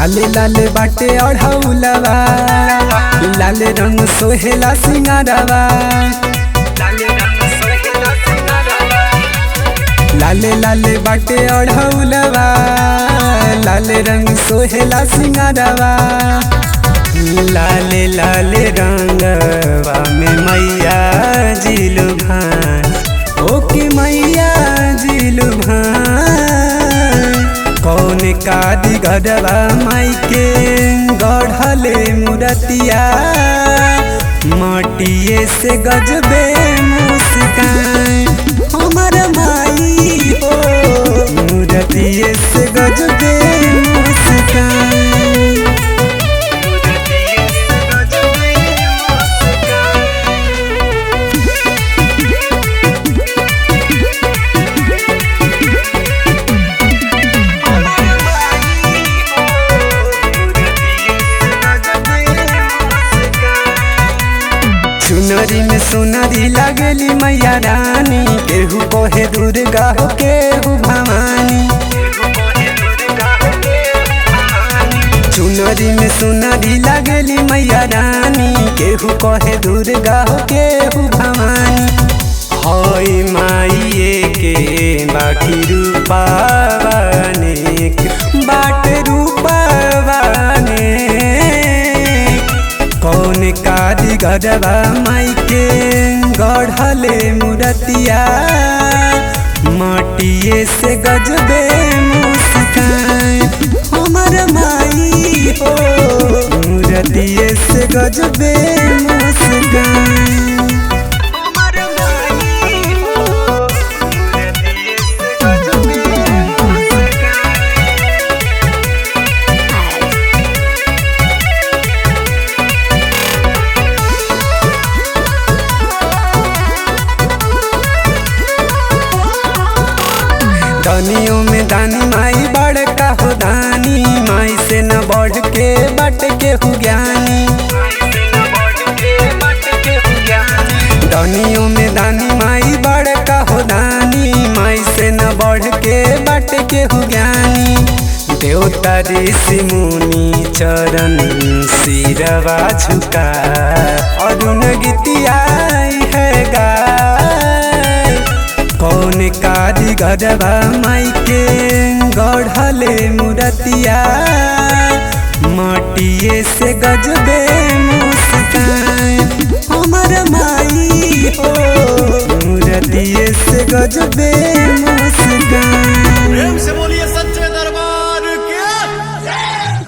लाले लाले बाटे अढ़ौलवा, लाले रंग सोहेला सिंगारवा। लाले लाले बाटे अढ़ौलवा, लाले रंग सोहेला सिंगारवा। लाले लाले रंगवा में मैया जिलु भान, ओके मैया जिलु भान। कौन कादी गढ़वा माई के गढ़ले मूर्तिया, मटिए से गजबे मुस्कान। हमर माई हो मूर्तिए से गजबे मुस्कान। चुनरी में सुनरी लगली मैया रानी, केहू कहे दुर्गा हो केहू भवानी। चुनरी में सुनरी लगली मैया रानी, केहू कहे दुर्गा हो केहू भवानी। हई माइए के बाकी रूपावाने, बाट रूपावाने। कौन कादी गढ़वा माई के गढ़ले मूर्तिया, मटिए से गजबे मुस्कान। हमर माई हो मूर्तिए से गजबे मुस्कान। दानियों में दानी माई बड़का हो दानी, माई से न बढ़ के बट के हो ज्ञानी। दानियों में दानी माई बड़का हो दानी, माई से न बढ़ के बट के हो ज्ञानी। देवता ऋषि मुनि चरण सिरवा झुका, अरुण गीतिया है गाय। कौन कादी गढ़वा माई के गढ़ले मूर्तिया, मटिए से गजबे मुस्कान।